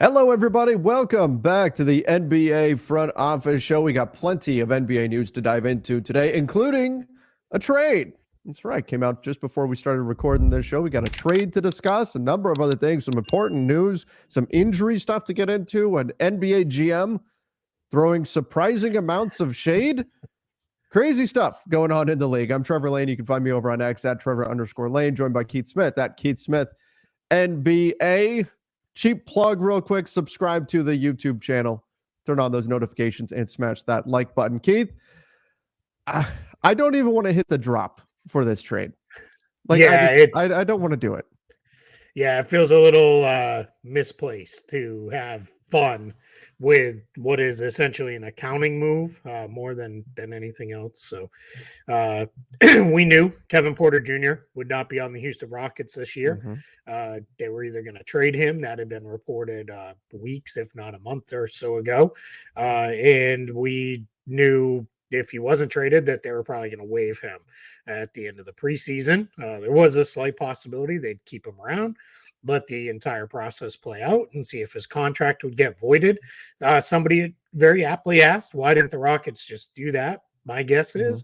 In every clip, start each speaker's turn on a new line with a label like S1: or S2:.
S1: Hello, everybody. Welcome back to the NBA Front Office Show. We got plenty of NBA news to dive into today, including a trade. That's right. Came out just before we started recording this show. We got a trade to discuss, a number of other things, some important news, some injury stuff to get into, an NBA GM throwing surprising amounts of shade. Crazy stuff going on in the league. I'm Trevor Lane. You can find me over on X at Trevor_Lane, joined by Keith Smith at Keith Smith NBA. Cheap plug real quick. Subscribe to the YouTube channel. Turn on those notifications and smash that like button. Keith, I don't even want to hit the drop for this trade. I don't want to do it.
S2: Yeah, it feels a little misplaced to have fun with what is essentially an accounting move more than anything else. So we knew Kevin Porter Jr. would not be on the Houston Rockets this year. They were either going to trade him. That had been reported weeks, if not a month or so ago. And we knew if he wasn't traded that they were probably going to waive him at the end of the preseason. There was a slight possibility they'd keep him around, let the entire process play out and see if his contract would get voided. Somebody very aptly asked, why didn't the Rockets just do that? My guess is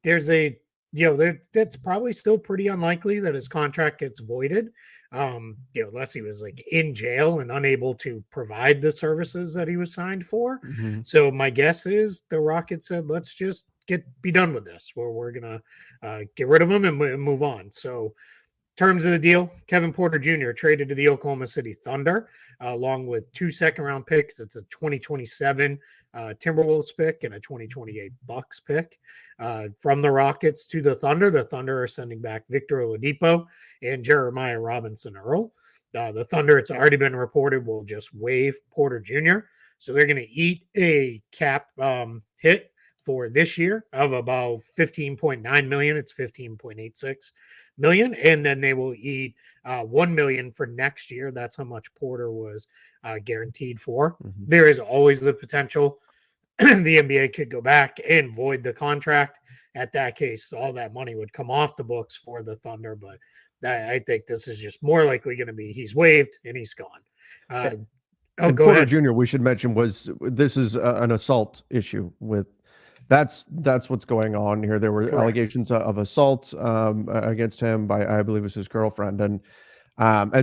S2: that's probably still pretty unlikely that his contract gets voided. Unless he was like in jail and unable to provide the services that he was signed for. So my guess is the Rockets said, let's just be done with this, where we're going to get rid of him and move on. So terms of the deal, Kevin Porter Jr. traded to the Oklahoma City Thunder along with 2 second-round picks. It's a 2027 Timberwolves pick and a 2028 Bucks pick. From the Rockets to the Thunder are sending back Victor Oladipo and Jeremiah Robinson Earl. The Thunder, it's already been reported, will just waive Porter Jr. So they're going to eat a cap hit for this year of about $15.9 million. It's $15.86 million, and then they will eat $1 million for next year. That's how much Porter was guaranteed for. There is always the potential the NBA could go back and void the contract. At that case, all that money would come off the books for the Thunder, but I think this is just more likely going to be he's waived and he's gone.
S1: And Porter ahead. Jr., we should mention, this is an assault issue with. That's what's going on here. There were allegations of assault against him by, I believe it was his girlfriend, and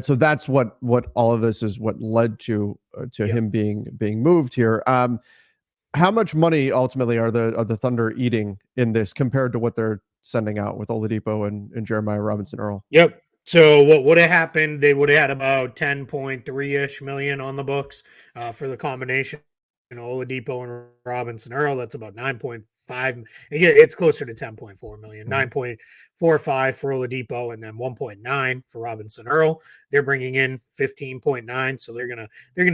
S1: so that's what all of this is what led to him being moved here. How much money ultimately are the Thunder eating in this compared to what they're sending out with Oladipo and Jeremiah Robinson Earl?
S2: Yep. So what would have happened? They would have had about 10.3-ish million on the books for the combination. Oladipo and Robinson Earl, that's about 9.5. Again, it's closer to 10.4 million, 9.45 for Oladipo, and then 1.9 for Robinson Earl. They're bringing in 15.9, so they're gonna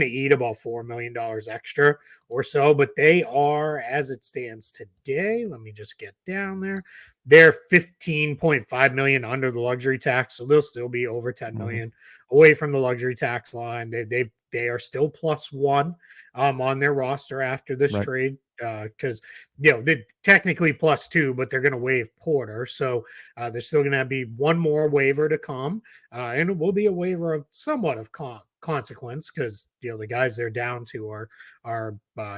S2: eat about $4 million extra or so. But they are, as it stands today, let me just get down there. They're 15.5 million under the luxury tax, so they'll still be over 10 million away from the luxury tax line. They are still +1 on their roster after this trade, because they're technically +2, but they're going to waive Porter, so there's still going to be one more waiver to come, and it will be a waiver of somewhat of consequence, because the guys they're down to are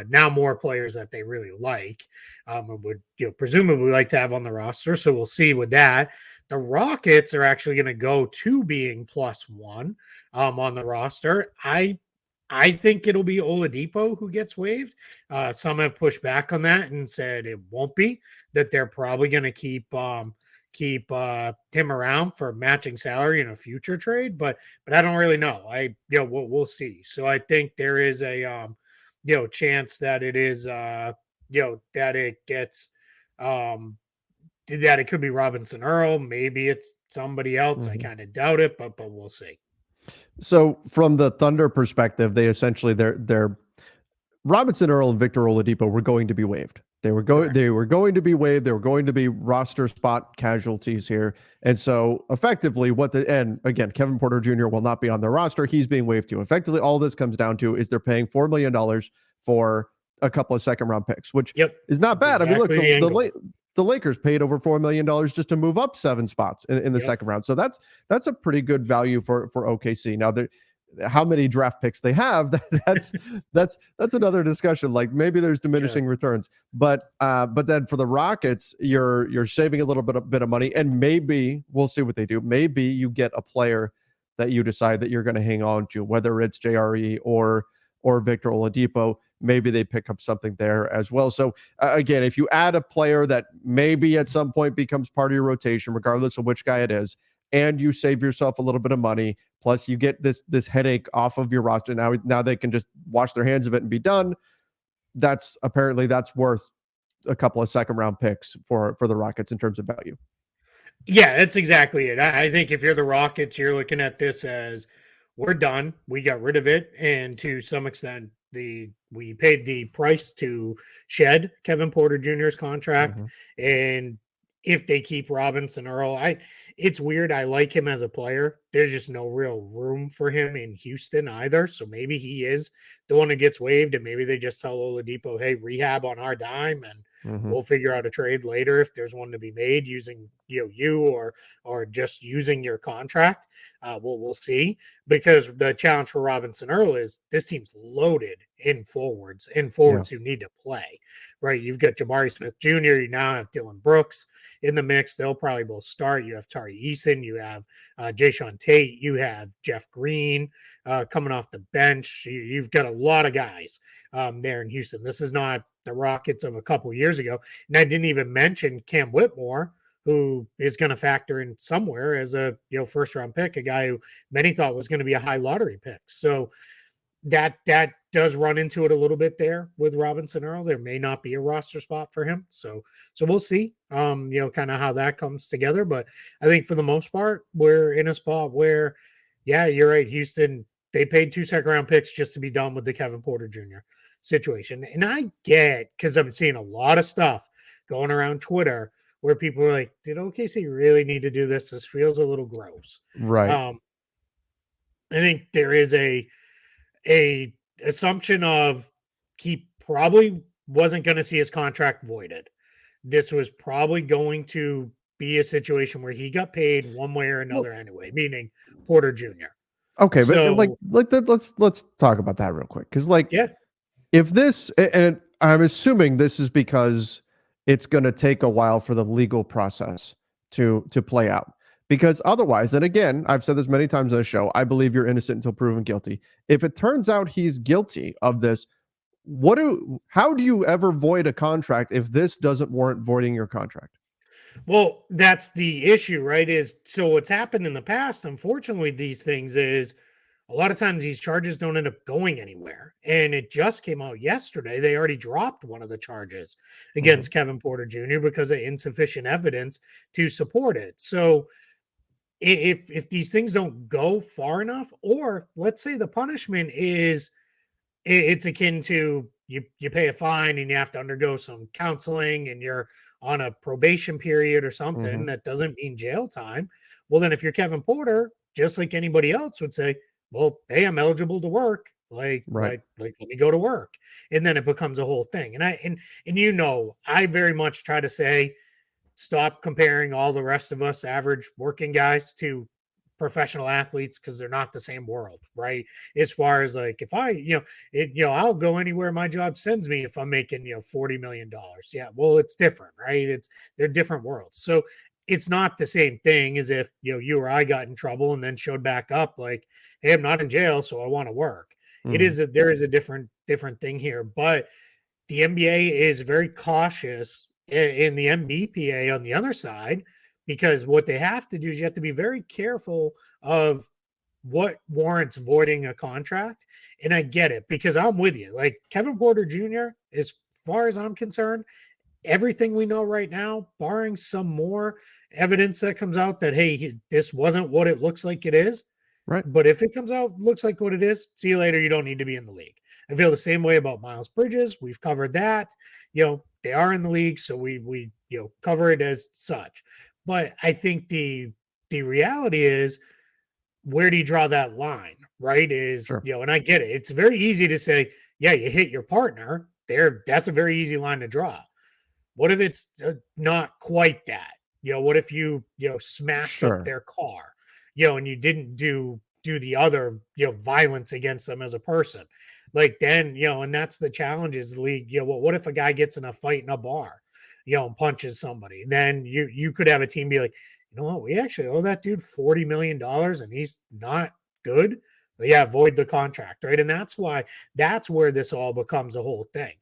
S2: now more players that they really like, and would presumably like to have on the roster. So we'll see with that. The Rockets are actually going to go to being +1 on the roster. I think it'll be Oladipo who gets waived. Some have pushed back on that and said it won't be, that they're probably going to keep him around for matching salary in a future trade, but I don't really know. We'll see. So I think there is a chance that it is that it gets that it could be Robinson Earl. Maybe it's somebody else. I kind of doubt it, but we'll see.
S1: So from the Thunder perspective, they essentially they're Robinson Earl and Victor Oladipo were going to be waived. They were going to be waived. They were going to be roster spot casualties here. And so effectively and again, Kevin Porter Jr. will not be on their roster. He's being waived too. Effectively, all this comes down to is they're paying $4 million for a couple of second round picks, which is not bad. Exactly. I mean, look, the Lakers paid over $4 million just to move up 7 spots in the second round. So that's a pretty good value for OKC. Now, how many draft picks they have, that's another discussion. Like maybe there's diminishing returns, but then for the Rockets, you're saving a little bit of money, and maybe we'll see what they do. Maybe you get a player that you decide that you're going to hang on to, whether it's JRE or Victor Oladipo. Maybe they pick up something there as well. So again, if you add a player that maybe at some point becomes part of your rotation, regardless of which guy it is, and you save yourself a little bit of money, plus you get this headache off of your roster. Now they can just wash their hands of it and be done. That's worth a couple of second round picks for the Rockets in terms of value.
S2: Yeah, that's exactly it. I think if you're the Rockets, you're looking at this as we're done. We got rid of it, and to some extent, we paid the price to shed Kevin Porter Jr.'s contract. Mm-hmm. And if they keep Robinson Earl, it's weird. I like him as a player. There's just no real room for him in Houston either. So maybe he is the one that gets waived, and maybe they just tell Oladipo, hey, rehab on our dime, and we'll figure out a trade later if there's one to be made using you or just using your contract. We'll see, because the challenge for Robinson Earl is this team's loaded in forwards who need to play, right? You've got Jabari Smith Jr. You now have Dylan Brooks in the mix. They'll probably both start. You have Tari Eason. You have Jayshawn Tate. You have Jeff Green coming off the bench. You've got a lot of guys there in Houston. This is not the Rockets of a couple years ago. And I didn't even mention Cam Whitmore, who is going to factor in somewhere as a first round pick, a guy who many thought was going to be a high lottery pick. So that does run into it a little bit there with Robinson Earl. There may not be a roster spot for him. So we'll see, kind of how that comes together. But I think for the most part, we're in a spot where, yeah, you're right. Houston, they paid 2 second round picks just to be done with the Kevin Porter Jr. situation. And I get, because I'm seeing a lot of stuff going around Twitter where people are like, did OKC really need to do this? This feels a little gross.
S1: Right.
S2: I think there is a assumption of he probably wasn't going to see his contract voided. This was probably going to be a situation where he got paid one way or another anyway, meaning Porter Jr.
S1: Okay, so, but let's talk about that real quick, because if this, and I'm assuming this is because it's going to take a while for the legal process to play out. Because otherwise, and again, I've said this many times on the show, I believe you're innocent until proven guilty. If it turns out he's guilty of this, how do you ever void a contract if this doesn't warrant voiding your contract?
S2: Well, that's the issue, right? So what's happened in the past, unfortunately, these things is a lot of times these charges don't end up going anywhere. And it just came out yesterday. They already dropped one of the charges against Kevin Porter Jr. because of insufficient evidence to support it. So if these things don't go far enough, or let's say the punishment is it's akin to you pay a fine and you have to undergo some counseling and you're on a probation period or something, that doesn't mean jail time. Well, then if you're Kevin Porter, just like anybody else would say, well, hey, I'm eligible to work. Like let me go to work. And then it becomes a whole thing. And I very much try to say, stop comparing all the rest of us average working guys to professional athletes, because they're not the same world, right? As far as like, if I, I'll go anywhere my job sends me if I'm making, $40 million. Yeah, well, it's different, right? They're different worlds. So it's not the same thing as if, you or I got in trouble and then showed back up like, hey, I'm not in jail, so I want to work. There is a different thing here, but the NBA is very cautious in the NBPA on the other side, because what they have to do is you have to be very careful of what warrants voiding a contract. And I get it, because I'm with you. Like Kevin Porter Jr., as far as I'm concerned, everything we know right now, barring some more evidence that comes out that, hey, this wasn't what it looks like it is.
S1: Right.
S2: But if it comes out, looks like what it is, see you later. You don't need to be in the league. I feel the same way about Miles Bridges. We've covered that. They are in the league, so we cover it as such. But I think the reality is, where do you draw that line, right? And I get it. It's very easy to say, yeah, you hit your partner there. That's a very easy line to draw. What if it's not quite that? What if you smashed up their car, and you didn't do do the other, violence against them as a person. Like then, and that's the challenge is the league. Well, what if a guy gets in a fight in a bar, and punches somebody? Then you could have a team be like, you know what, we actually owe that dude $40 million and he's not good. But yeah, void the contract, right? And that's where this all becomes a whole thing.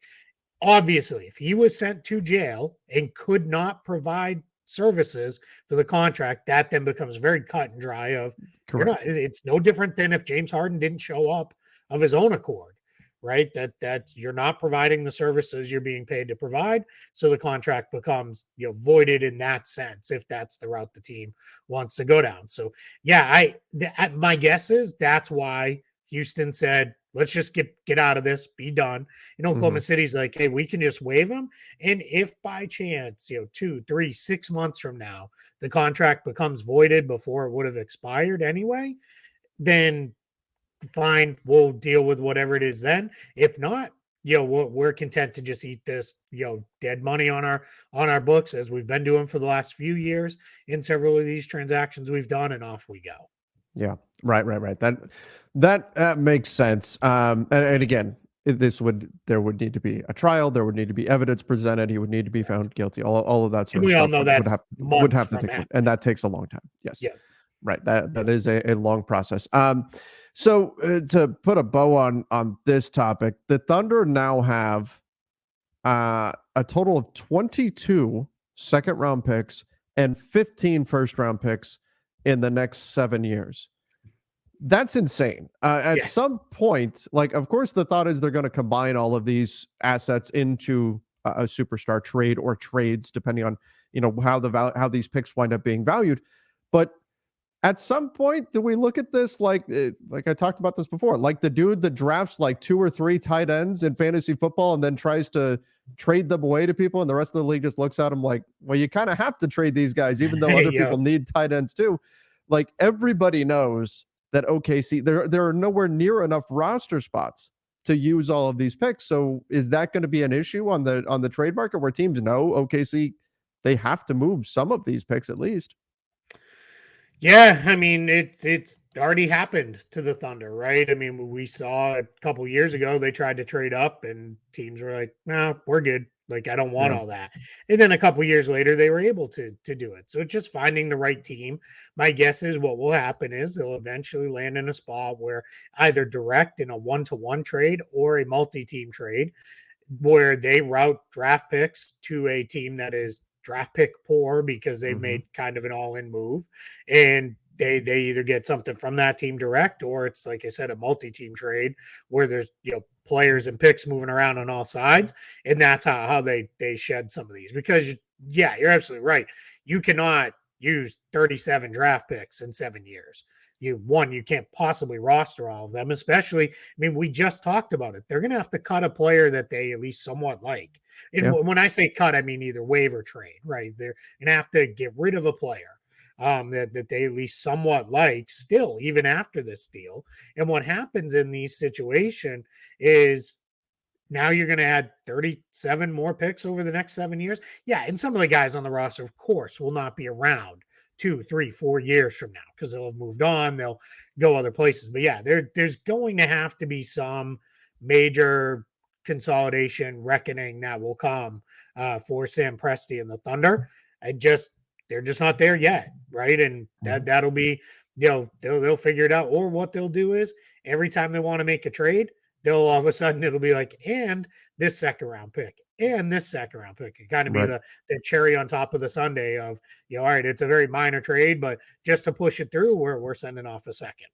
S2: Obviously, if he was sent to jail and could not provide services for the contract, that then becomes very cut and dry of you're
S1: Correct.
S2: not, it's no different than if James Harden didn't show up of his own accord, right? That's you're not providing the services you're being paid to provide. So the contract becomes, voided in that sense, if that's the route the team wants to go down. So yeah, my guess is that's why Houston said, let's just get out of this, be done. Oklahoma City's like, hey, we can just waive them. And if by chance, 2, 3, 6 months from now, the contract becomes voided before it would have expired anyway, then fine, we'll deal with whatever it is then. If not, we're content to just eat this, dead money on our books as we've been doing for the last few years in several of these transactions we've done, and off we go.
S1: Yeah, right. That makes sense. And again, there would need to be a trial. There would need to be evidence presented. He would need to be found guilty. All of that sort
S2: And
S1: of
S2: we all
S1: stuff
S2: know that's
S1: would have to
S2: from
S1: take, and that takes a long time. Yes.
S2: Yeah.
S1: Right. That is a long process. So to put a bow on this topic, the Thunder now have a total of 22 second round picks and 15 first round picks in the next 7 years. That's insane. At some point, like, of course, the thought is they're going to combine all of these assets into a superstar trade or trades, depending on how these picks wind up being valued. But at some point, do we look at this like I talked about this before, like the dude that drafts like 2 or 3 tight ends in fantasy football and then tries to trade them away to people, and the rest of the league just looks at him like, well, you kind of have to trade these guys, even though other people need tight ends too. Like everybody knows that OKC, there are nowhere near enough roster spots to use all of these picks. So is that going to be an issue on the trade market where teams know OKC, they have to move some of these picks at least?
S2: Yeah, I mean, it's already happened to the Thunder, right? I mean, we saw a couple years ago they tried to trade up and teams were like, "No, we're good. Like, I don't want all that." And then a couple years later, they were able to do it. So it's just finding the right team. My guess is what will happen is they'll eventually land in a spot where either direct in a 1-to-1 trade or a multi-team trade where they route draft picks to a team that is draft pick poor because they've made kind of an all-in move, and they either get something from that team direct, or it's, like I said, a multi-team trade where there's players and picks moving around on all sides, and that's how they shed some of these. Because you're absolutely right, you cannot use 37 draft picks in 7 years. You can't possibly roster all of them, especially, I mean, we just talked about it. They're going to have to cut a player that they at least somewhat like. And when I say cut, I mean either waive or trade, right? They're going to have to get rid of a player that they at least somewhat like still, even after this deal. And what happens in these situations is now you're going to add 37 more picks over the next 7 years. Yeah, and some of the guys on the roster, of course, will not be around 2, 3, 4 years from now because they'll have moved on. They'll go other places. But yeah, there's going to have to be some major consolidation reckoning that will come for Sam Presti and the Thunder. They're just not there yet, right? And that'll be, they'll figure it out. Or what they'll do is every time they want to make a trade, they'll all of a sudden it'll be like, and this second round pick and this second round pick. It kind of be the cherry on top of the sundae of, all right, it's a very minor trade, but just to push it through, we're sending off a second.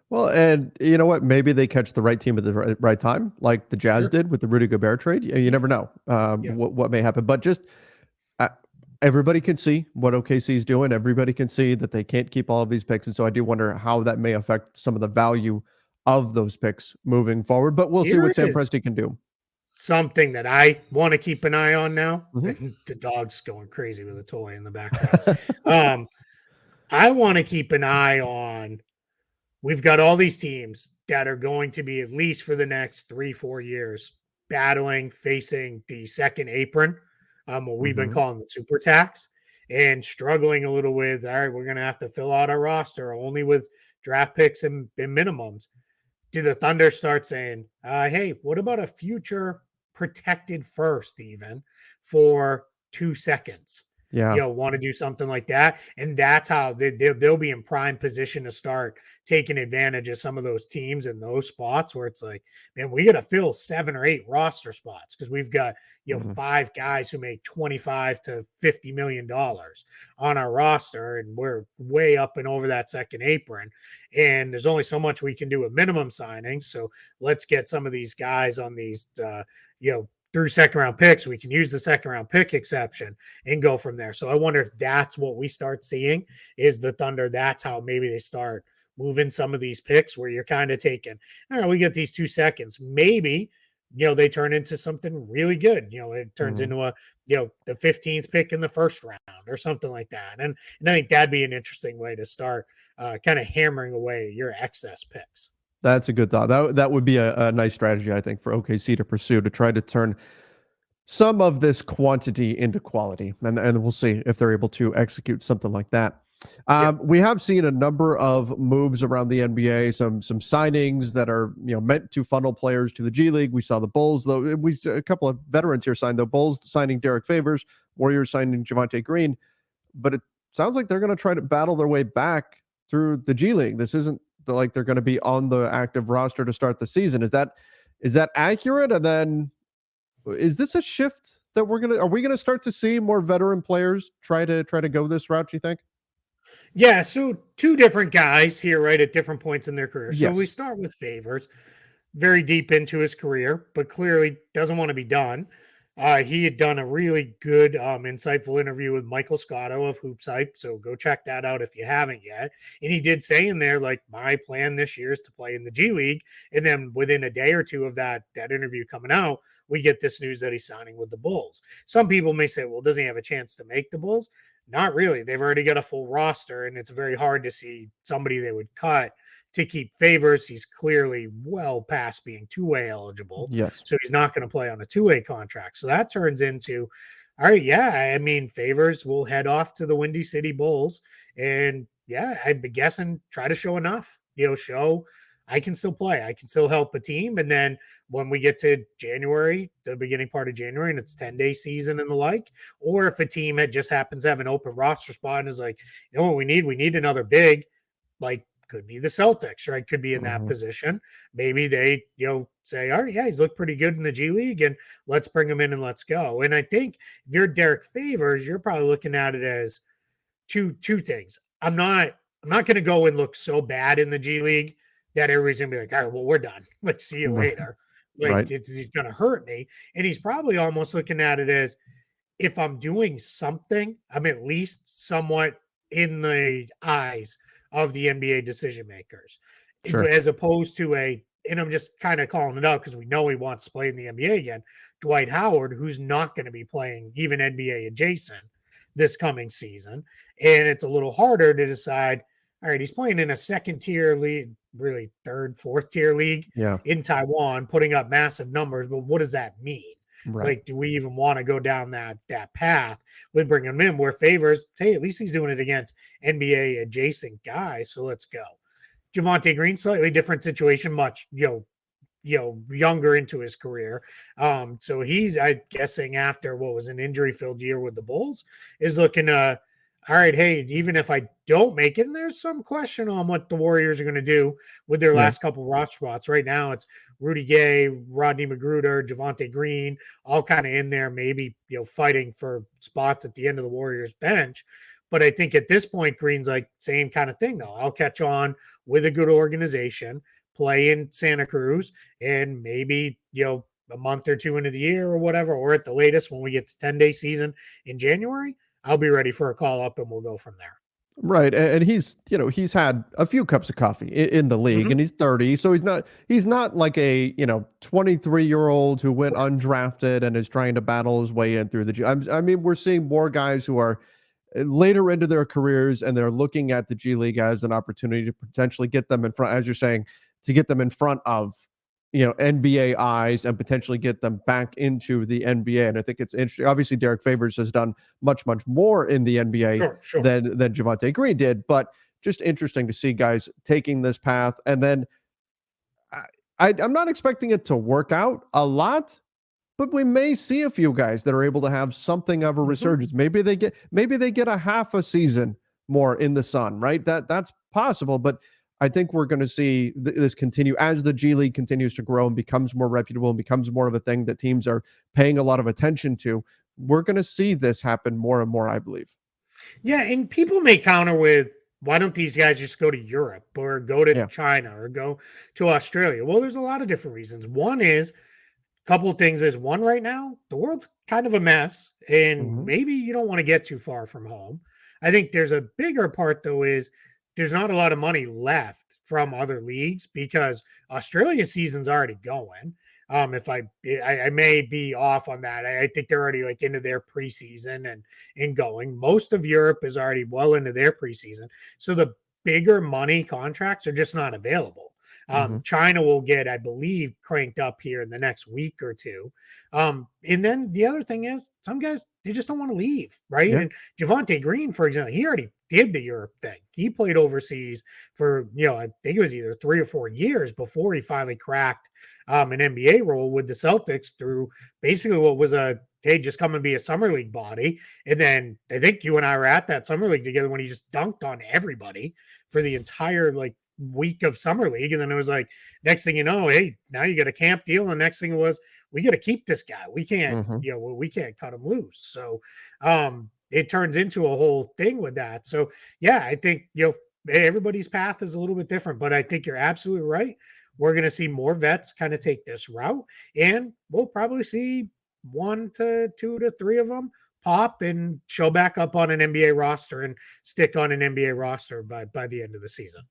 S1: Well, and you know what? Maybe they catch the right team at the right time, like the Jazz did with the Rudy Gobert trade. You never know what may happen. But just everybody can see what OKC is doing. Everybody can see that they can't keep all of these picks. And so I do wonder how that may affect some of the value of those picks moving forward. But we'll see what Sam Presti can do.
S2: Something that I want to keep an eye on now. The dog's going crazy with a toy in the background. I want to keep an eye on, we've got all these teams that are going to be, at least for the next 3-4 years, facing the second apron, what we've been calling the super tax, and struggling a little with, all right, we're going to have to fill out our roster only with draft picks and minimums, do the Thunder start saying, hey, what about a future protected first, even for 2 seconds?
S1: Yeah.
S2: Want to do something like that. And that's how they'll be in prime position to start taking advantage of some of those teams in those spots where it's like, man, we got to fill 7 or 8 roster spots because we've got, 5 guys who make 25 to $50 million on our roster, and we're way up and over that second apron. And there's only so much we can do with minimum signings. So let's get some of these guys on these, through second round picks. We can use the second round pick exception and go from there. So I wonder if that's what we start seeing is the Thunder. That's how maybe they start moving some of these picks where you're kind of taking, all right, we get these 2 seconds. Maybe, they turn into something really good. It turns into a, the 15th pick in the first round or something like that. And I think that'd be an interesting way to start kind of hammering away your excess picks.
S1: That's a good thought. That would be a nice strategy, I think, for OKC to pursue, to try to turn some of this quantity into quality. And we'll see if they're able to execute something like that. We have seen a number of moves around the NBA, some signings that are meant to funnel players to the G League. We saw the Bulls, though. A couple of veterans here signed. The Bulls signing Derek Favors, Warriors signing Javonte Green, but it sounds like they're going to try to battle their way back through the G League. This isn't like they're going to be on the active roster to start the season. Is that accurate? And then is this a shift that are we gonna start to see more veteran players try to go this route, do you think?
S2: Yeah, so 2 different guys here, right, at different points in their career. So
S1: Yes.
S2: we start with Favors, very deep into his career, but clearly doesn't want to be done. He had done a really good, insightful interview with Michael Scotto of Hoops Hype. So go check that out if you haven't yet. And he did say in there, like, my plan this year is to play in the G League. And then within a day or two of that interview coming out, we get this news that he's signing with the Bulls. Some people may say, well, doesn't he have a chance to make the Bulls? Not really. They've already got a full roster, and it's very hard to see somebody they would cut to keep Favors. He's clearly well past being two-way eligible.
S1: Yes.
S2: So he's not going to play on a two-way contract. So that turns into, all right, yeah, I mean, Favors will head off to the Windy City Bulls. And yeah, I'd be guessing try to show enough, show I can still play. I can still help a team. And then when we get to January, the beginning part of January, and it's 10-day season and the like, or if a team just happens to have an open roster spot and is like, what we need? We need another big, like, could be the Celtics, right? Could be in that position. Maybe they, say, all right, yeah, he's looked pretty good in the G League, and let's bring him in and let's go. And I think if you're Derek Favors, you're probably looking at it as two things. I'm not going to go and look so bad in the G League that everybody's gonna be like, all right, well, we're done. Let's see you later. Like,
S1: right.
S2: It's gonna hurt me. And he's probably almost looking at it as, if I'm doing something, I'm at least somewhat in the eyes of the NBA decision makers,
S1: Sure.
S2: as opposed to and I'm just kind of calling it out because we know he wants to play in the NBA again, Dwight Howard, who's not going to be playing even NBA adjacent this coming season. And it's a little harder to decide, all right, he's playing in a second tier league, really third, fourth tier league in Taiwan, putting up massive numbers. But what does that mean?
S1: Right.
S2: Like, do we even want to go down that path with bringing him in? Where Favors, hey, at least he's doing it against NBA adjacent guys. So let's go. Javonte Green, slightly different situation, much younger into his career. So he's, I'm guessing, after what was an injury-filled year with the Bulls, is looking all right, hey, even if I don't make it, and there's some question on what the Warriors are going to do with their last couple roster spots. Right now, it's Rudy Gay, Rodney Magruder, Javonte Green, all kind of in there, maybe fighting for spots at the end of the Warriors bench. But I think at this point, Green's like, same kind of thing, though. I'll catch on with a good organization, play in Santa Cruz, and maybe, a month or two into the year or whatever, or at the latest when we get to 10-day season in January, I'll be ready for a call up and we'll go from there.
S1: Right. And he's had a few cups of coffee in the league, and he's 30. So he's not like a, 23-year-old who went undrafted and is trying to battle his way in through the G. I mean, we're seeing more guys who are later into their careers, and they're looking at the G League as an opportunity to potentially get them in front, as you're saying, to get them in front of, NBA eyes and potentially get them back into the NBA. And I think it's interesting. Obviously, Derek Favors has done much, much more in the NBA
S2: Sure.
S1: than Javonte Green did. But just interesting to see guys taking this path. And then I'm not expecting it to work out a lot, but we may see a few guys that are able to have something of a resurgence. Maybe they get a half a season more in the sun, right? That's possible, but I think we're going to see this continue as the G League continues to grow and becomes more reputable and becomes more of a thing that teams are paying a lot of attention to. We're going to see this happen more and more, I believe.
S2: Yeah, and people may counter with, why don't these guys just go to Europe or go to China or go to Australia? Well, there's a lot of different reasons. One is, couple of things is, one, right now the world's kind of a mess, and maybe you don't want to get too far from home. I think there's a bigger part though, is there's not a lot of money left from other leagues because Australia's season's already going. If I may be off on that. I think they're already like into their preseason and going. Most of Europe is already well into their preseason, so the bigger money contracts are just not available. China will get, I believe, cranked up here in the next week or two. And then the other thing is, some guys, they just don't want to leave, right? Yeah. And Javonte Green, for example, he already did the Europe thing. He played overseas for, I think it was either 3 or 4 years before he finally cracked an NBA role with the Celtics through basically what was hey, just come and be a summer league body. And then I think you and I were at that summer league together when he just dunked on everybody for the entire week of summer league. And then it was like, next thing you know, hey, now you got a camp deal. And next thing was, we got to keep this guy. We can't, we can't cut him loose. So it turns into a whole thing with that. So yeah, I think, everybody's path is a little bit different, but I think you're absolutely right. We're going to see more vets kind of take this route, and we'll probably see 1 to 2 to 3 of them pop and show back up on an NBA roster and stick on an NBA roster by the end of the season.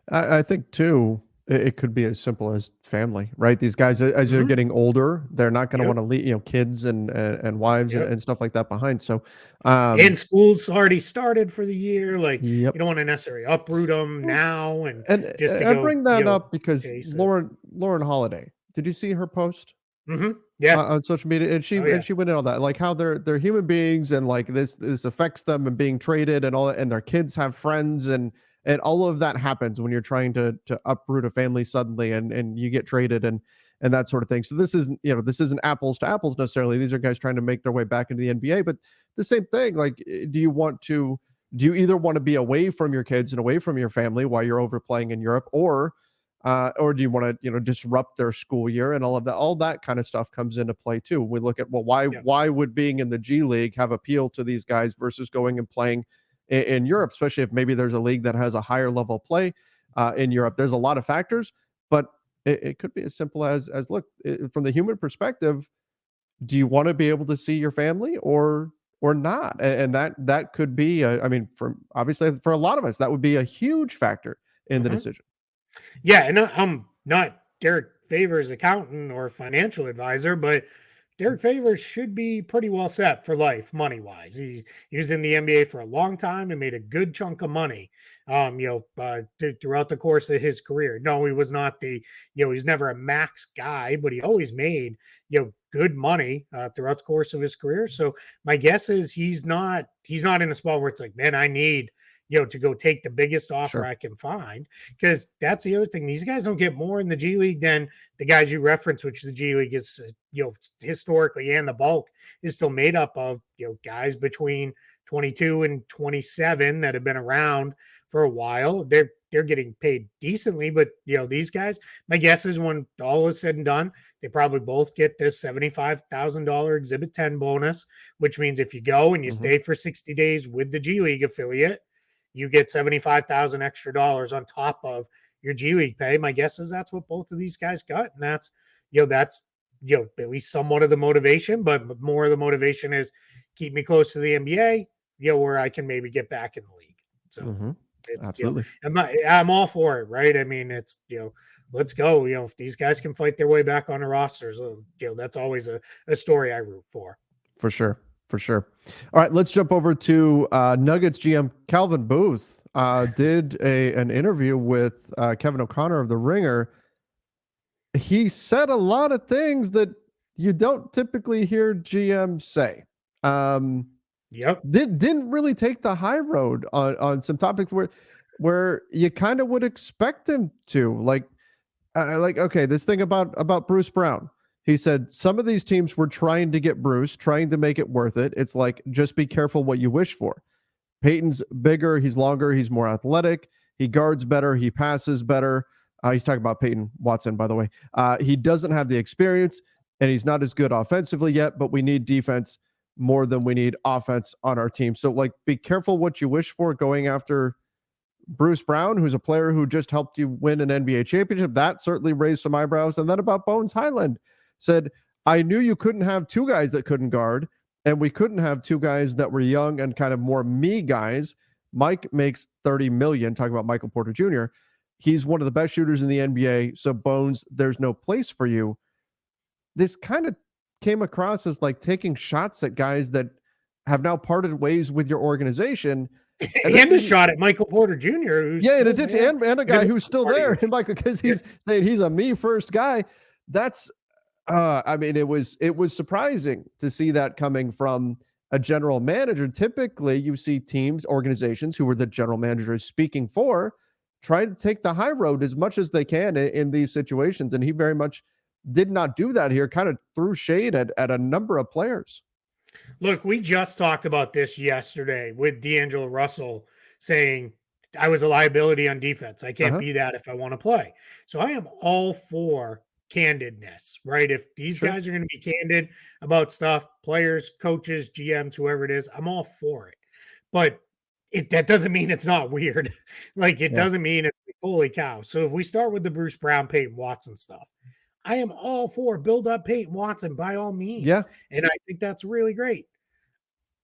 S1: I think too, it could be as simple as family, right? These guys, as they're getting older, they're not going to want to leave, kids and wives and stuff like that behind. So,
S2: and school's already started for the year. You don't want to necessarily uproot them now. And just to
S1: I bring that up because Lauren Holiday, did you see her post?
S2: Yeah,
S1: on social media, and she went in all that, like how they're human beings, and like this affects them and being traded and all that, and their kids have friends and all of that happens when you're trying to uproot a family suddenly and you get traded and that sort of thing. So this isn't apples to apples necessarily. These are guys trying to make their way back into the NBA, but the same thing. Like, do you either want to be away from your kids and away from your family while you're over playing in Europe, or do you want to disrupt their school year and all of that? All that kind of stuff comes into play too. We look at, well, why would being in the G League have appeal to these guys versus going and playing in Europe, especially if maybe there's a league that has a higher level of play in Europe. There's a lot of factors, but it could be as simple as look, from the human perspective, do you want to be able to see your family or not? And that could be, obviously for a lot of us, that would be a huge factor in the decision.
S2: Yeah, and I'm not Derek Favors' accountant or financial advisor, but Derek Favors should be pretty well set for life, money-wise. He was in the NBA for a long time and made a good chunk of money, throughout the course of his career. No, he was not he's never a max guy, but he always made, good money throughout the course of his career. So my guess is he's not in a spot where it's like, man, I need to go take the biggest offer I can find, because that's the other thing. These guys don't get more in the G League than the guys you reference, which the G League is, historically, and the bulk is still made up of, guys between 22 and 27 that have been around for a while. They're getting paid decently, but these guys, my guess is when all is said and done, they probably both get this $75,000 Exhibit 10 bonus, which means if you go and you stay for 60 days with the G League affiliate, you get $75,000 extra dollars on top of your G League pay. My guess is that's what both of these guys got. And that's at least somewhat of the motivation, but more of the motivation is keep me close to the NBA, where I can maybe get back in the league. So it's absolutely, I'm all for it. Right. I mean, it's, let's go. If these guys can fight their way back on the rosters, that's always a story I root for.
S1: For sure. For sure. All right, let's jump over to Nuggets GM Calvin Booth. Did an interview with Kevin O'Connor of The Ringer. He said a lot of things that you don't typically hear GMs say. Didn't really take the high road on some topics where where you kind of would expect him to. Okay, this thing about Bruce Brown. He said some of these teams were trying to get Bruce, trying to make it worth it. It's like, just be careful what you wish for. Peyton's bigger, he's longer, he's more athletic, he guards better, he passes better. He's talking about Peyton Watson, by the way. He doesn't have the experience, and he's not as good offensively yet, but we need defense more than we need offense on our team. So, like, be careful what you wish for going after Bruce Brown, who's a player who just helped you win an NBA championship. That certainly raised some eyebrows. And then about Bones Highland, said, I knew you couldn't have two guys that couldn't guard, and we couldn't have two guys that were young and kind of more me guys. Mike makes $30 million, talking about Michael Porter Jr. He's one of the best shooters in the NBA. So, Bones, there's no place for you. This kind of came across as like taking shots at guys that have now parted ways with your organization.
S2: And a shot at Michael Porter Jr. Who's
S1: and a guy who's still there. And Michael, because he's saying he's a me first guy. That's I mean, it was surprising to see that coming from a general manager. Typically, you see teams, organizations who were the general managers speaking for, try to take the high road as much as they can in these situations. And he very much did not do that here, kind of threw shade at a number of players.
S2: Look, we just talked about this yesterday with D'Angelo Russell saying, I was a liability on defense. I can't be that if I want to play. So I am all for candidness, right? If these guys are going to be candid about stuff, players, coaches, GMs, whoever it is, I'm all for it. But that doesn't mean it's not weird. Like, it doesn't mean it's holy cow. So if we start with the Bruce Brown, Peyton Watson stuff, I am all for build up Peyton Watson by all means.
S1: Yeah.
S2: And I think that's really great.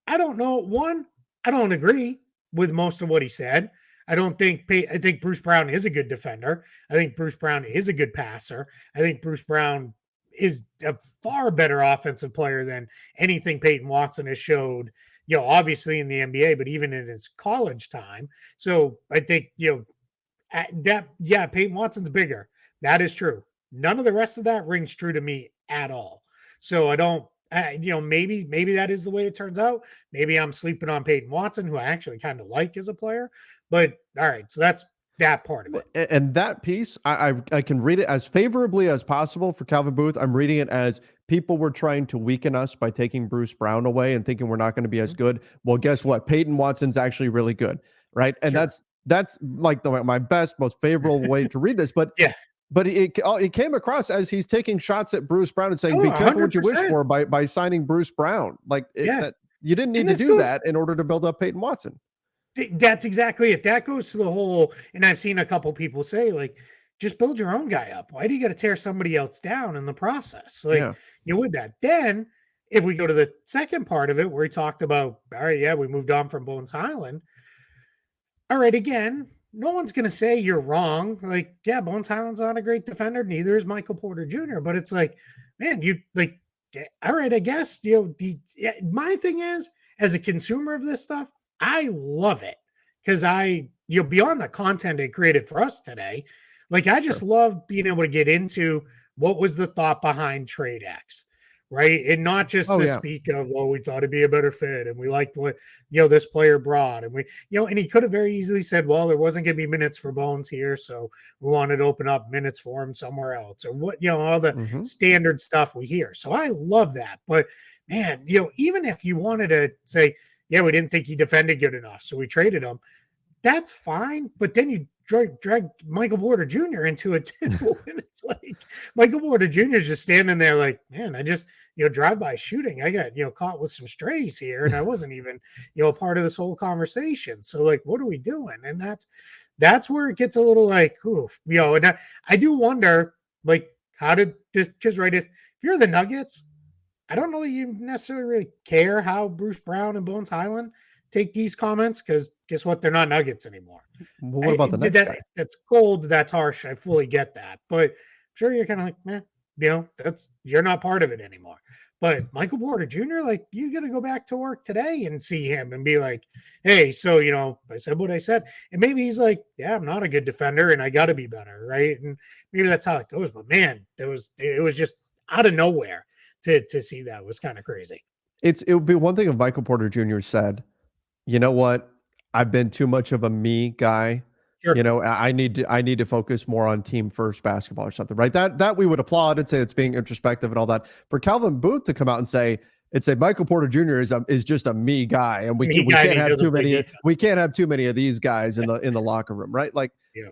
S2: I don't know. One, I don't agree with most of what he said. I think Bruce Brown is a good defender. I think Bruce Brown is a good passer. I think Bruce Brown is a far better offensive player than anything Peyton Watson has showed, obviously in the NBA, but even in his college time. So I think, Peyton Watson's bigger. That is true. None of the rest of that rings true to me at all. So I don't, maybe that is the way it turns out. Maybe I'm sleeping on Peyton Watson, who I actually kind of like as a player. But all right, so that's that part of it.
S1: And that piece, I can read it as favorably as possible for Calvin Booth. I'm reading it as people were trying to weaken us by taking Bruce Brown away and thinking we're not going to be as good. Well, guess what? Peyton Watson's actually really good, right? And that's like my best, most favorable way to read this. But But it came across as he's taking shots at Bruce Brown and saying, be careful 100%. What you wish for by signing Bruce Brown. Like, that, you didn't need to do that in order to build up Peyton Watson.
S2: That's exactly it. That goes to the whole, and I've seen a couple people say, like, just build your own guy up. Why do you got to tear somebody else down in the process? Like, with that. Then, if we go to the second part of it, where he talked about, all right, we moved on from Bones Highland. All right, again, no one's going to say you're wrong. Like, Bones Highland's not a great defender. Neither is Michael Porter Jr. But it's like, man, all right, I guess, my thing is, as a consumer of this stuff, I love it because beyond the content it created for us today, like, I just love being able to get into what was the thought behind trade X, right? And not just speak of, we thought it'd be a better fit and we liked what, this player brought. And and he could have very easily said, well, there wasn't going to be minutes for Bones here, so we wanted to open up minutes for him somewhere else, or what, all the standard stuff we hear. So I love that. But man, even if you wanted to say, we didn't think he defended good enough, so we traded him, that's fine. But then you drag Michael Porter Jr. into it too. And it's like Michael Porter Jr. is just standing there like, man, I just, drive-by shooting. I got, caught with some strays here, and I wasn't even, a part of this whole conversation. So, like, what are we doing? And that's where it gets a little like, oof, and I do wonder, like, how did this, because, right, if you're the Nuggets, I don't know that you necessarily really care how Bruce Brown and Bones Highland take these comments, because guess what? They're not Nuggets anymore.
S1: Well, what about the next guy?
S2: That's cold. That's harsh. I fully get that. But I'm sure you're kind of like, you're not part of it anymore. But Michael Porter Jr., like, you got to go back to work today and see him and be like, hey, so, I said what I said. And maybe he's like, I'm not a good defender and I got to be better, right? And maybe that's how it goes. But, man, it was just out of nowhere. To see that was kind of crazy.
S1: It would be one thing if Michael Porter Jr. said, you know what? I've been too much of a me guy.
S2: Sure.
S1: I need to focus more on team first basketball or something, right? That we would applaud and say it's being introspective and all that. For Calvin Booth to come out and say Michael Porter Jr. is just a me guy, and we can't have too many. We can't have too many of these guys in the locker room, right? Like,
S2: yeah.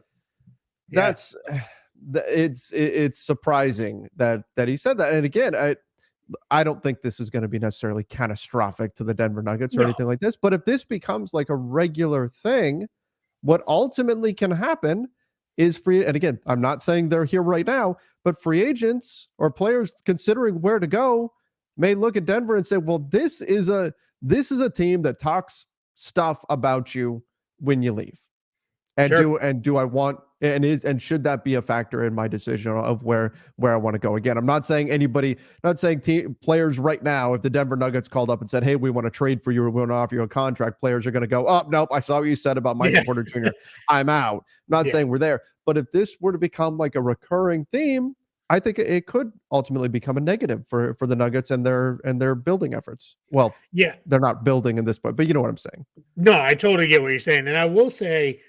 S1: That's it's surprising that he said that. And again, I don't think this is going to be necessarily catastrophic to the Denver Nuggets or anything like this. But if this becomes like a regular thing, what ultimately can happen is and again, I'm not saying they're here right now, but free agents or players considering where to go may look at Denver and say, well, this is a team that talks stuff about you when you leave. And do I want and should that be a factor in my decision of where I want to go? Again, I'm not saying players right now, if the Denver Nuggets called up and said, hey, we want to trade for you or we want to offer you a contract, players are going to go, oh, nope, I saw what you said about Michael Porter Jr. I'm out. I'm not saying we're there. But if this were to become like a recurring theme, I think it could ultimately become a negative for the Nuggets and their building efforts. Well, they're not building in this point, but you know what I'm saying.
S2: No, I totally get what you're saying. And I will say,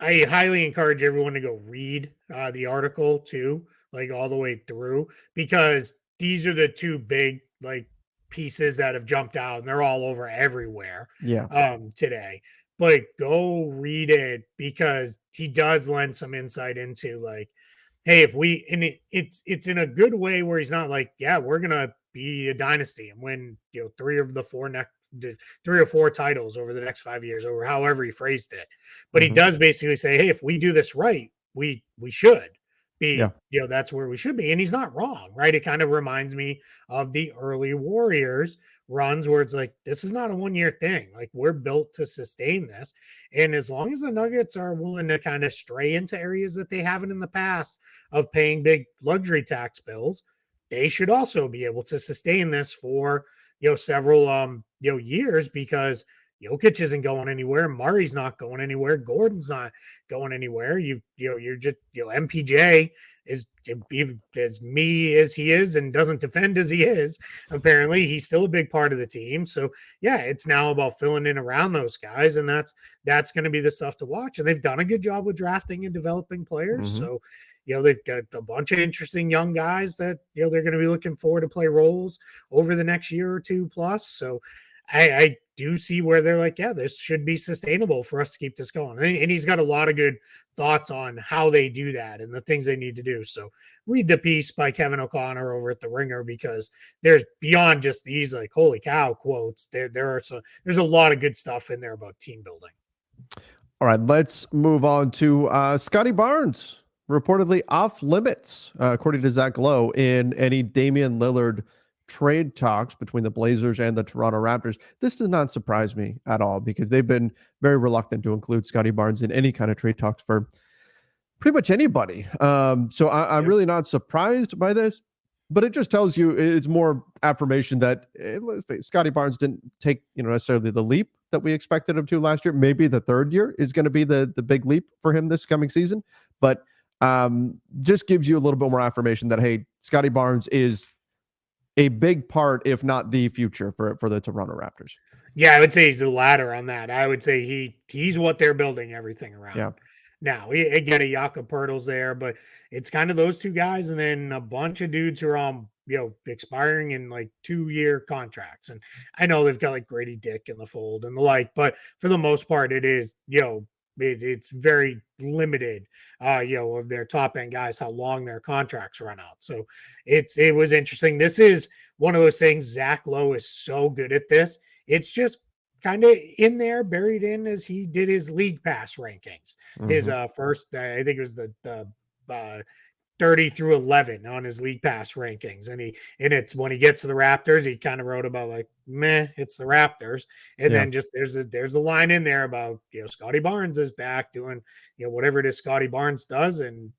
S2: I highly encourage everyone to go read the article too, like all the way through, because these are the two big like pieces that have jumped out and they're all over everywhere today. But go read it because he does lend some insight into like, hey, if we and it's in a good way where he's not like, yeah, we're gonna be a dynasty and win, three or four titles over the next 5 years, or however he phrased it. But he does basically say, hey, if we do this right, we should be, that's where we should be. And he's not wrong, right? It kind of reminds me of the early Warriors runs where it's like, this is not a 1 year thing. Like, we're built to sustain this. And as long as the Nuggets are willing to kind of stray into areas that they haven't in the past of paying big luxury tax bills, they should also be able to sustain this for several years, because Jokic isn't going anywhere, Murray's not going anywhere, Gordon's not going anywhere. You're just MPJ is as me as he is and doesn't defend as he is. Apparently, he's still a big part of the team. So it's now about filling in around those guys, and that's going to be the stuff to watch. And they've done a good job with drafting and developing players. So they've got a bunch of interesting young guys that, they're going to be looking forward to play roles over the next year or two plus. So I do see where they're like, this should be sustainable for us to keep this going. And he's got a lot of good thoughts on how they do that and the things they need to do. So read the piece by Kevin O'Connor over at The Ringer, because there's beyond just these like, holy cow quotes. There's a lot of good stuff in there about team building.
S1: All right, let's move on to Scottie Barnes. Reportedly off limits, according to Zach Lowe, in any Damian Lillard trade talks between the Blazers and the Toronto Raptors. This does not surprise me at all, because they've been very reluctant to include Scottie Barnes in any kind of trade talks for pretty much anybody. So I'm really not surprised by this, but it just tells you it's more affirmation that Scottie Barnes didn't take necessarily the leap that we expected him to last year. Maybe the third year is going to be the big leap for him this coming season, but just gives you a little bit more affirmation that, hey, Scottie Barnes is a big part, if not the future for the Toronto Raptors.
S2: Yeah, I would say he's the latter on that. I would say he's what they're building everything around.
S1: Yeah.
S2: Now, again, a Jakob Poeltl's there, but it's kind of those two guys and then a bunch of dudes who are on, expiring in like 2-year contracts. And I know they've got like Grady Dick in the fold and the like, but for the most part, it is, it's very limited, of their top end guys, how long their contracts run out. So it was interesting. This is one of those things. Zach Lowe is so good at this. It's just kind of in there, buried in, as he did his league pass rankings. His first, I think it was the 30 through 11 on his league pass rankings. And it's when he gets to the Raptors, he kind of wrote about like, meh, it's the Raptors. And then just there's a line in there about, Scottie Barnes is back doing, whatever it is Scottie Barnes does. And,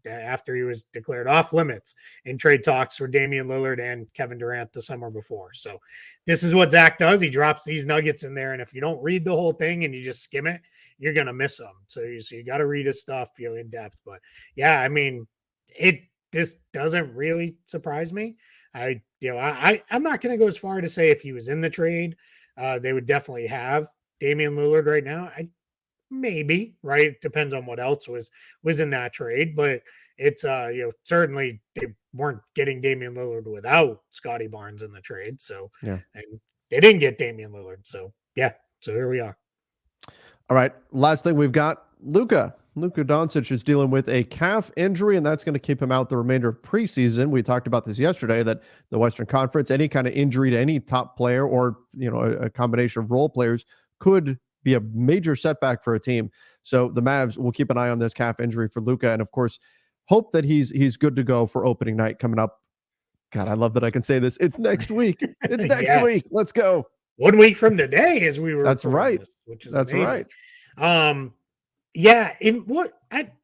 S2: after he was declared off limits in trade talks for Damian Lillard and Kevin Durant the summer before. So this is what Zach does. He drops these nuggets in there. And if you don't read the whole thing and you just skim it, you're going to miss them. So you got to read his stuff, in depth. But yeah, I mean, this doesn't really surprise me. I'm not going to go as far to say if he was in the trade, they would definitely have Damian Lillard right now. maybe, right? Depends on what else was in that trade, but it's certainly they weren't getting Damian Lillard without Scottie Barnes in the trade. So
S1: Yeah.
S2: and they didn't get Damian Lillard. So yeah, so here we are.
S1: All right. Last thing we've got Luka. Luka Doncic is dealing with a calf injury, and that's going to keep him out the remainder of preseason. We talked about this yesterday that the Western Conference, any kind of injury to any top player or a combination of role players could be a major setback for a team. So the Mavs will keep an eye on this calf injury for Luka, and of course, hope that he's good to go for opening night coming up. God, I love that I can say this. It's next week. It's next
S2: Yes.
S1: week. Let's go.
S2: 1 week from today, as we were.
S1: That's right.
S2: This, which is
S1: That's
S2: amazing.
S1: right.
S2: Yeah, in what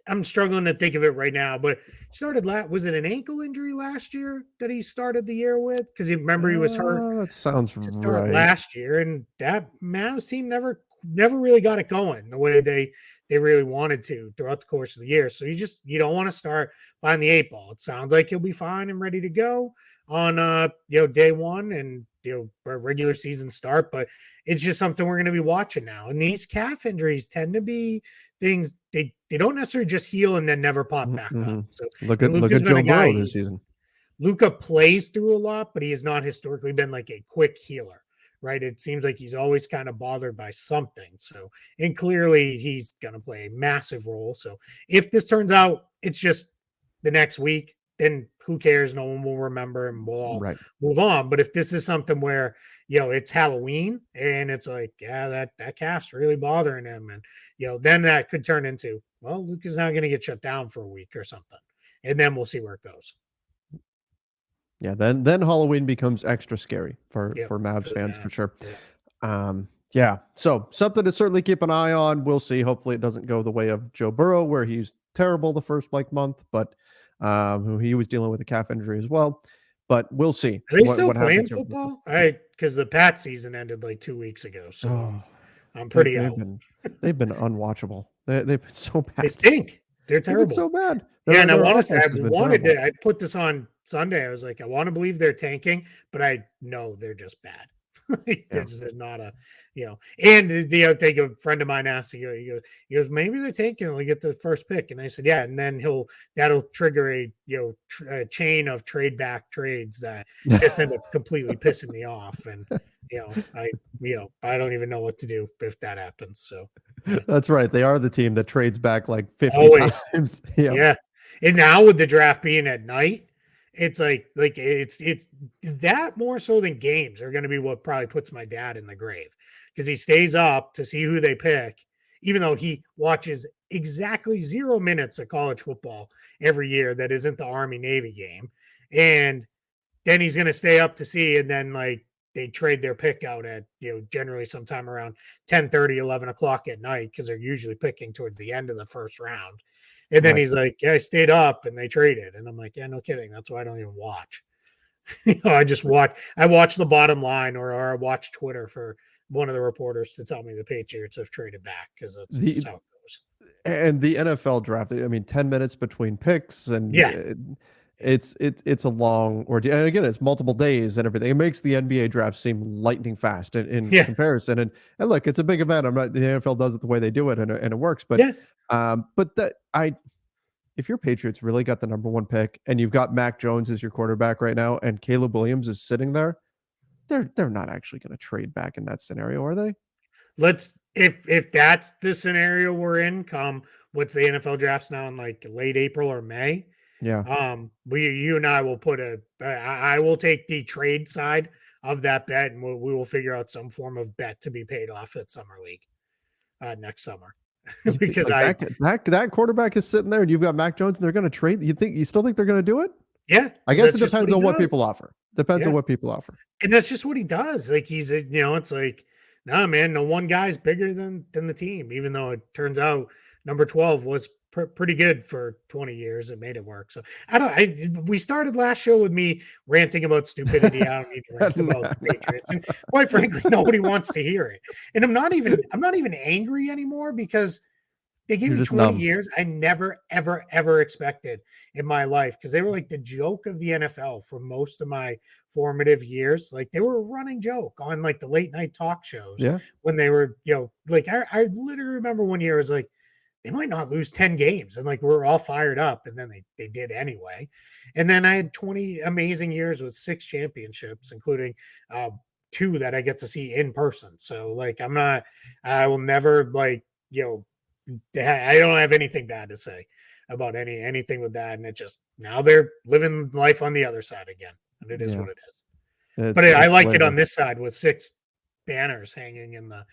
S2: I'm struggling to think of it right now, but started was it an ankle injury last year that he started the year with? Because remember he was hurt
S1: That sounds
S2: to start
S1: right.
S2: last year, and that Mavs team never really got it going the way they really wanted to throughout the course of the year. So you don't want to start behind the 8 ball. It sounds like he'll be fine and ready to go on day one and regular season start, but it's just something we're going to be watching now. And these calf injuries tend to be things they don't necessarily just heal and then never pop back up. So
S1: look at Joe Burrow this season.
S2: Luka plays through a lot, but he has not historically been like a quick healer, right? It seems like he's always kind of bothered by something. So, and clearly he's going to play a massive role. So if this turns out it's just the next week, then who cares? No one will remember and we'll all move on. But if this is something where, it's Halloween and it's like, yeah, that calf's really bothering him. And, then that could turn into, well, Luka's not going to get shut down for a week or something. And then we'll see where it goes.
S1: Yeah, then Halloween becomes extra scary for Mavs fans for sure. Yeah. So something to certainly keep an eye on. We'll see. Hopefully it doesn't go the way of Joe Burrow, where he's terrible the first month, but who he was dealing with a calf injury as well. But we'll see.
S2: Are they still playing football? Because the Pat season ended like 2 weeks ago, so I'm pretty out.
S1: They've been unwatchable. They've been so bad.
S2: They stink. They're terrible.
S1: So bad.
S2: And I put this on Sunday. I was like, I want to believe they're tanking, but I know they're just bad. They're not a, and the other thing, a friend of mine asked, he goes, maybe they're tanking, they'll get the first pick. And I said, yeah. And then that'll trigger a chain of trades that just end up completely pissing me off. And, I don't even know what to do if that happens. So
S1: that's right. They are the team that trades back like 50 times.
S2: Yeah. And now with the draft being at night, it's like it's that more so than games are going to be what probably puts my dad in the grave, because he stays up to see who they pick, even though he watches exactly 0 minutes of college football every year that isn't the Army Navy game. And then he's going to stay up to see, and then they trade their pick out at, generally sometime around 10:30, 11 o'clock at night, because they're usually picking towards the end of the first round. And then he's like, yeah, I stayed up and they traded. And I'm like, yeah, no kidding. That's why I don't even watch. I watch the bottom line or I watch Twitter for one of the reporters to tell me the Patriots have traded back, because that's just how it goes.
S1: And the NFL draft, 10 minutes between picks, and it's a long ordeal. And again, it's multiple days and everything. It makes the NBA draft seem lightning fast in comparison. And look, it's a big event. The NFL does it the way they do it, and it works. But if your Patriots really got the number 1 pick and you've got Mac Jones as your quarterback right now, and Caleb Williams is sitting there, they're not actually going to trade back in that scenario, are they?
S2: If that's the scenario we're in, what's the NFL drafts now in like late April or May?
S1: Yeah.
S2: You and I will I will take the trade side of that bet, and we will figure out some form of bet to be paid off at Summer League next summer. Because
S1: that quarterback is sitting there and you've got Mac Jones and they're going to trade. You still think they're going to do it?
S2: Yeah.
S1: I guess it depends on what people offer. Depends on what people offer.
S2: And that's just what he does. Like it's like, nah, man, no one guy's bigger than the team, even though it turns out number 12 was pretty good for 20 years. It made it work. So we started last show with me ranting about stupidity. I don't need to rant about the Patriots. And quite frankly, nobody wants to hear it. And I'm not even angry anymore, because They gave
S1: You're
S2: me
S1: just
S2: 20
S1: numb.
S2: years. I never, ever, ever expected in my life because they were like the joke of the NFL for most of my formative years. Like they were a running joke on like the late night talk shows
S1: Yeah.
S2: when they were, like I literally remember one year it was like they might not lose 10 games and like we're all fired up and then they did anyway. And then I had 20 amazing years with 6 championships, including two that I get to see in person. So like I will never like, I don't have anything bad to say about anything with that. And it just now they're living life on the other side again. And it is
S1: Yeah.
S2: what it is. But I
S1: It's
S2: like it on
S1: hilarious.
S2: this side with 6 banners hanging in the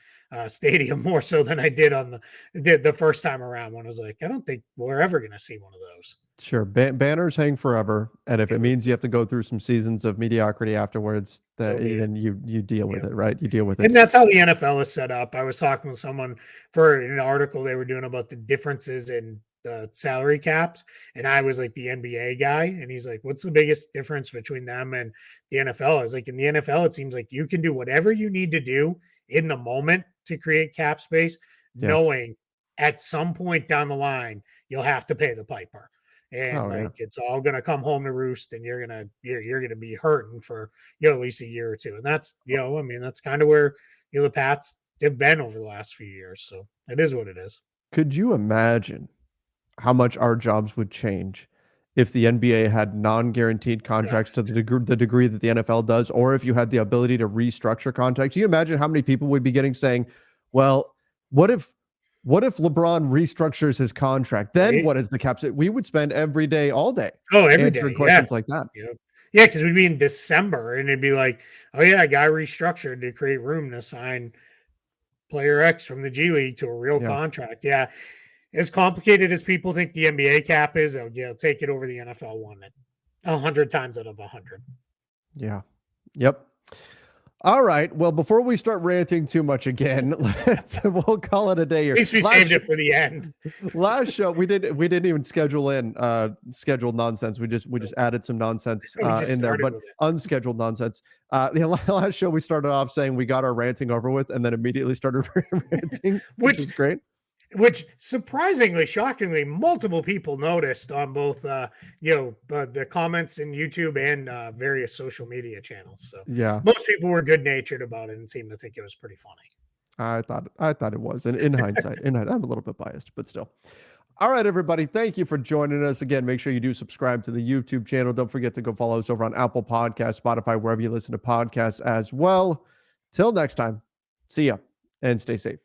S2: stadium more so than I did on the first time around when I was like, I don't think we're ever going to see one of those.
S1: Sure. Banners hang forever. And if it
S2: It,
S1: means you have to go through some seasons of mediocrity afterwards,
S2: so be it.
S1: then you deal with
S2: Yeah.
S1: it, right? You deal with it.
S2: And that's how the NFL is set up. I was talking with someone for an article they were doing about the differences in the salary caps, and I was like the NBA guy, and he's like, "What's the biggest difference between them and the NFL?" I was like, "In the NFL, it seems like you can do whatever you need to do in the moment to create cap space,
S1: Yeah.
S2: knowing at some point down the line you'll have to pay the piper." And
S1: Oh, yeah.
S2: like it's all gonna come home to roost, and you're gonna be hurting for at least a year or two. And that's I mean, that's kind of where the Pats have been over the last few years. So it is what it is.
S1: Could you imagine how much our jobs would change if the NBA had non-guaranteed
S2: Yeah.
S1: contracts to the degree that the NFL does, or if you had the ability to restructure contracts? Can you imagine how many people we'd be getting saying, well, what if LeBron restructures his contract? Then
S2: Right?
S1: what is the cap? We would spend every day, all day
S2: Oh, every
S1: answering
S2: day. Yeah.
S1: questions like that.
S2: Yeah. Yeah. Cause we'd be in December and it'd be like, oh, yeah, a guy restructured to create room to sign player X from the G League to a real
S1: Yeah.
S2: contract. Yeah. As complicated as people think the NBA cap is, they'll take it over the NFL one 100 times out of 100.
S1: Yeah. Yep. All right. Well, before we start ranting too much again, we'll call it a day here.
S2: At least we saved it for the end.
S1: Last show we didn't even schedule in scheduled nonsense. We just added some nonsense
S2: We just
S1: in there,
S2: started
S1: but
S2: with it.
S1: unscheduled nonsense. The last show we started off saying we got our ranting over with, and then immediately started ranting, which is great.
S2: Which surprisingly, shockingly, multiple people noticed on both, the comments in YouTube and various social media channels. So
S1: Yeah,
S2: most people were good natured about it and seemed to think it was pretty funny.
S1: I thought it was. And in hindsight, I'm a little bit biased, but still. All right, everybody. Thank you for joining us again. Make sure you do subscribe to the YouTube channel. Don't forget to go follow us over on Apple Podcasts, Spotify, wherever you listen to podcasts as well. Till next time, see ya and stay safe.